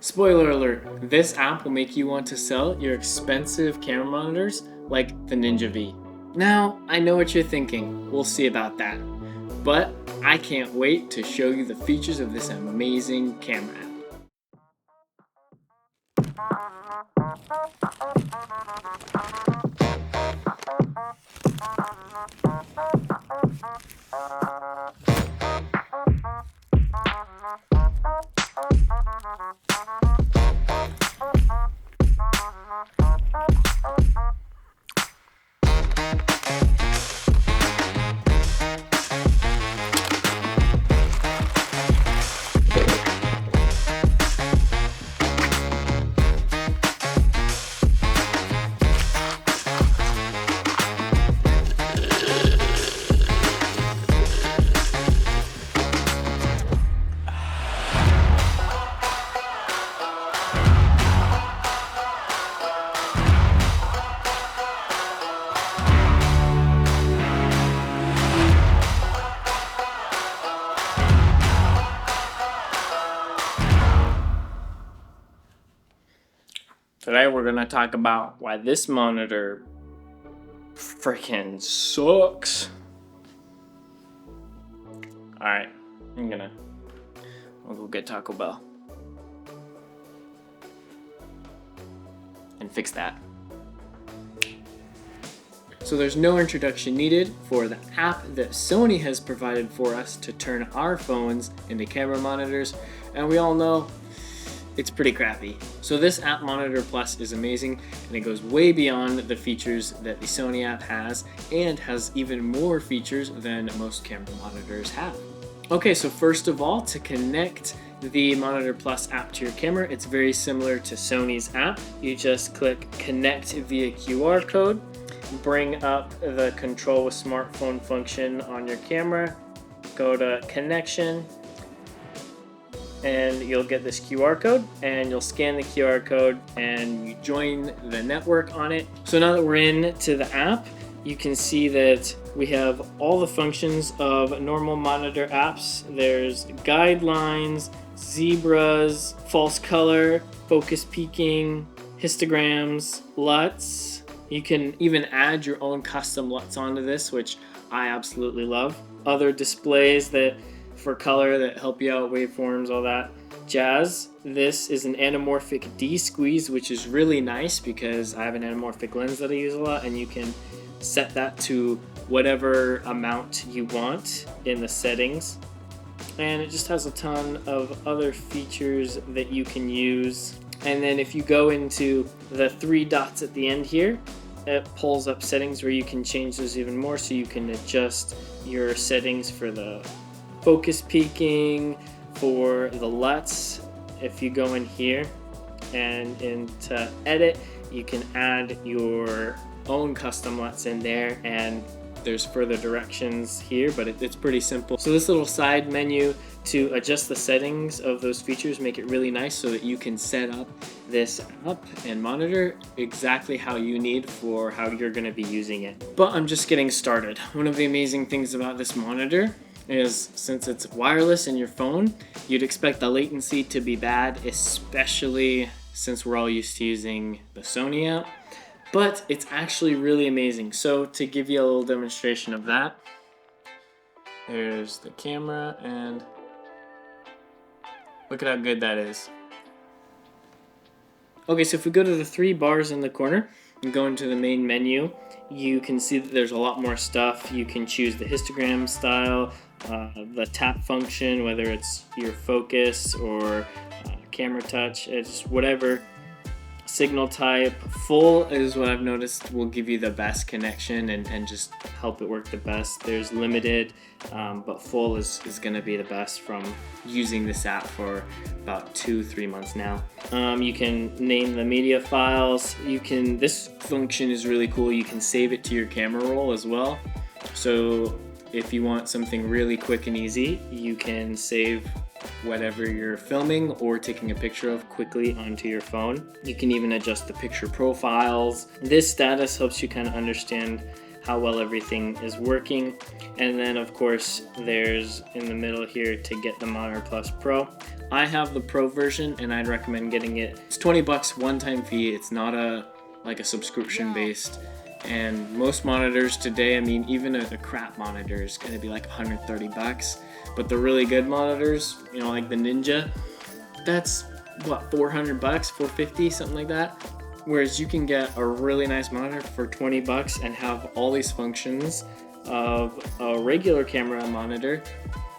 Spoiler alert, this app will make you want to sell your expensive camera monitors like the Ninja V. Now, I know what you're thinking, we'll see about that. But I can't wait to show you the features of this amazing camera app. Today we're going to talk about why this monitor freaking sucks. Alright, I'll go get Taco Bell and fix that. So there's no introduction needed for the app that Sony has provided for us to turn our phones into camera monitors, and we all know it's pretty crappy. So this App Monitor Plus is amazing, and it goes way beyond the features that the Sony app has, and has even more features than most camera monitors have. Okay, so first of all, to connect the Monitor Plus app to your camera, it's very similar to Sony's app. You just click connect via QR code, bring up the control with smartphone function on your camera, go to connection, and you'll get this QR code, and you'll scan the QR code and you join the network on it. So now that we're into the app, you can see that we have all the functions of normal monitor apps. There's guidelines, zebras, false color, focus peaking, histograms, LUTs. You can even add your own custom LUTs onto this, which I absolutely love. Other displays that for color that help you out, waveforms, all that jazz. This is an anamorphic D-squeeze, which is really nice because I have an anamorphic lens that I use a lot, and you can set that to whatever amount you want in the settings. And it just has a ton of other features that you can use. And then if you go into the three dots at the end here, it pulls up settings where you can change those even more, so you can adjust your settings for the focus peaking, for the LUTs. If you go in here and into edit, you can add your own custom LUTs in there, and there's further directions here, but it's pretty simple. So this little side menu to adjust the settings of those features make it really nice, so that you can set up this app and monitor exactly how you need for how you're going to be using it. But I'm just getting started. One of the amazing things about this monitor is, since it's wireless in your phone, you'd expect the latency to be bad, especially since we're all used to using the Sony app, but it's actually really amazing. So to give you a little demonstration of that, there's the camera, and look at how good that is. Okay, so if we go to the three bars in the corner and go into the main menu, you can see that there's a lot more stuff. You can choose the histogram style, the tap function, whether it's your focus or camera touch, it's whatever. Signal type. Full is what I've noticed will give you the best connection and just help it work the best. There's limited, but full is going to be the best from using this app for about 2-3 months now. You can name the media files. This function is really cool. You can save it to your camera roll as well. So if you want something really quick and easy, you can save whatever you're filming or taking a picture of quickly onto your phone. You can even adjust the picture profiles. This status helps you kind of understand how well everything is working. And then of course there's in the middle here to get the Monitor Plus Pro. I have the Pro version and I'd recommend getting it. It's 20 bucks one-time fee. It's not like a subscription based. And most monitors today, I mean, even a crap monitor is gonna be like 130 bucks. But the really good monitors, you know, like the Ninja, that's what, 400 bucks, 450, something like that. Whereas you can get a really nice monitor for 20 bucks and have all these functions of a regular camera monitor,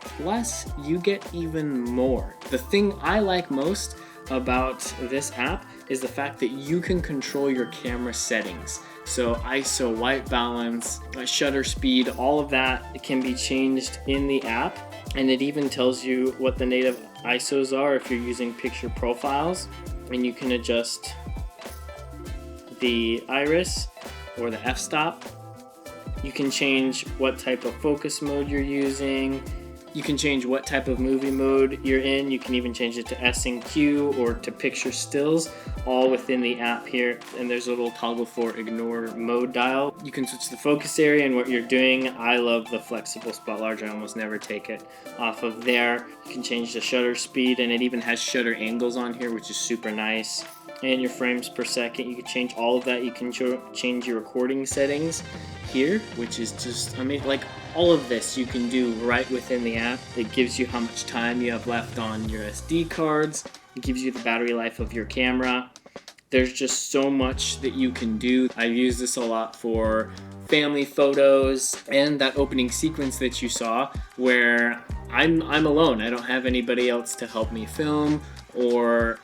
plus you get even more. The thing I like most about this app is the fact that you can control your camera settings. So ISO, white balance, shutter speed, all of that can be changed in the app. And it even tells you what the native ISOs are if you're using picture profiles. And you can adjust the iris or the f-stop. You can change what type of focus mode you're using. You can change what type of movie mode you're in. You can even change it to S and Q or to picture stills, all within the app here. And there's a little toggle for ignore mode dial. You can switch the focus area and what you're doing. I love the flexible spot large. I almost never take it off of there. You can change the shutter speed, and it even has shutter angles on here, which is super nice. And your frames per second, you can change all of that. You can change your recording settings here, which is just, I mean, like all of this you can do right within the app. It gives you how much time you have left on your SD cards. It gives you the battery life of your camera. There's just so much that you can do. I use this a lot for family photos and that opening sequence that you saw where I'm alone. I don't have anybody else to help me film or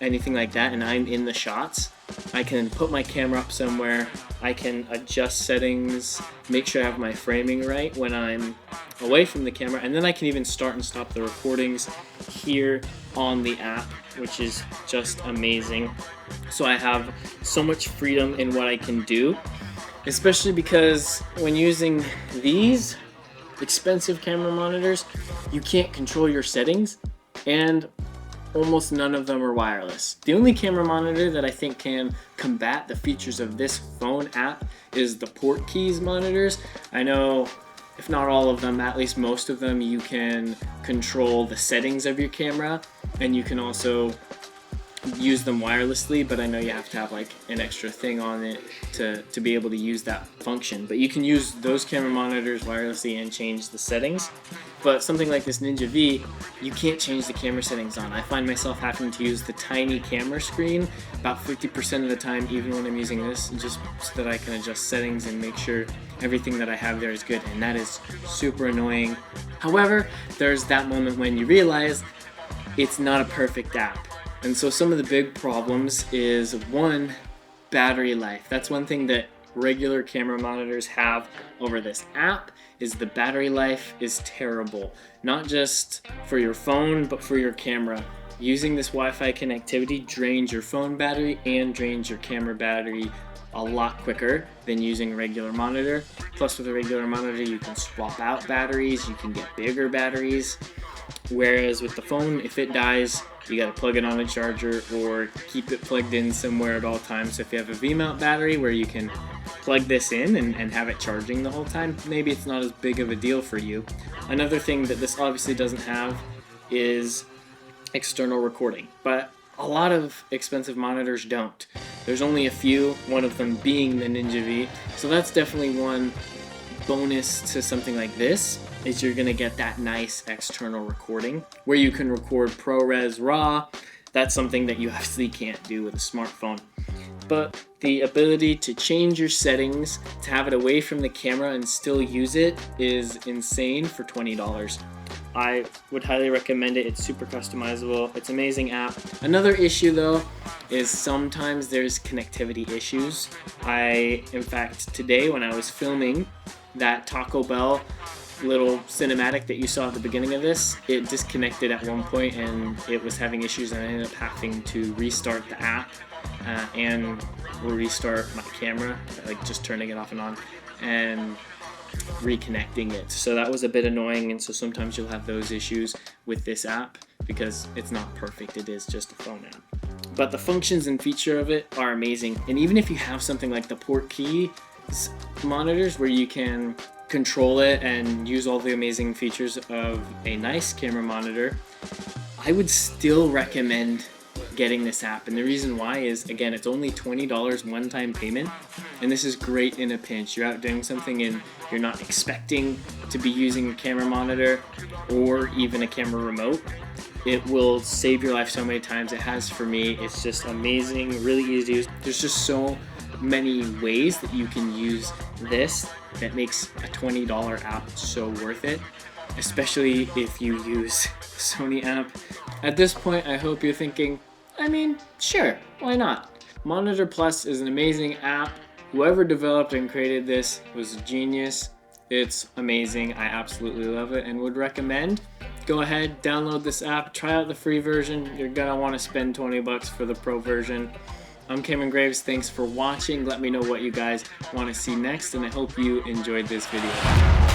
anything like that, and I'm in the shots. I can put my camera up somewhere, I can adjust settings, make sure I have my framing right when I'm away from the camera, and then I can even start and stop the recordings here on the app, which is just amazing. So I have so much freedom in what I can do, especially because when using these expensive camera monitors, you can't control your settings, and almost none of them are wireless. The only camera monitor that I think can combat the features of this phone app is the port keys monitors. I know if not all of them, at least most of them, you can control the settings of your camera, and you can also use them wirelessly, but I know you have to have like an extra thing on it to be able to use that function. But you can use those camera monitors wirelessly and change the settings. But something like this Ninja V, you can't change the camera settings on. I find myself having to use the tiny camera screen about 50% of the time, even when I'm using this, just so that I can adjust settings and make sure everything that I have there is good, and that is super annoying. However, there's that moment when you realize it's not a perfect app. And so some of the big problems is, one, battery life. That's one thing that regular camera monitors have over this app, is the battery life is terrible. Not just for your phone, but for your camera. Using this Wi-Fi connectivity drains your phone battery and drains your camera battery a lot quicker than using a regular monitor. Plus with a regular monitor you can swap out batteries, you can get bigger batteries. Whereas with the phone, if it dies, you gotta plug it on a charger or keep it plugged in somewhere at all times. So if you have a V-mount battery where you can plug this in and have it charging the whole time, maybe it's not as big of a deal for you. Another thing that this obviously doesn't have is external recording, but a lot of expensive monitors don't. There's only a few, one of them being the Ninja V. So that's definitely one bonus to something like this, is you're gonna get that nice external recording where you can record ProRes RAW. That's something that you obviously can't do with a smartphone. But the ability to change your settings, to have it away from the camera and still use it, is insane for $20. I would highly recommend it. It's super customizable. It's an amazing app. Another issue though is sometimes there's connectivity issues. In fact, today when I was filming that Taco Bell little cinematic that you saw at the beginning of this, it disconnected at one point and it was having issues, and I ended up having to restart the app and restart my camera, like just turning it off and on and reconnecting it. So that was a bit annoying, and so sometimes you'll have those issues with this app because it's not perfect. It is just a phone app. But the functions and feature of it are amazing, and even if you have something like the port key, monitors where you can control it and use all the amazing features of a nice camera monitor, I would still recommend getting this app. And the reason why is, again, it's only $20 one-time payment, and this is great in a pinch. You're out doing something and you're not expecting to be using a camera monitor or even a camera remote. It will save your life so many times. It has for me. It's just amazing, really easy to use. There's just so many ways that you can use this that makes a $20 app so worth it, especially if you use Sony app. At this point, I hope you're thinking, I mean, sure, why not? Monitor Plus is an amazing app. Whoever developed and created this was a genius. It's amazing. I absolutely love it and would recommend. Go ahead, download this app, try out the free version. You're gonna want to spend 20 bucks for the pro version. I'm Cameron Graves. Thanks for watching. Let me know what you guys want to see next, and I hope you enjoyed this video.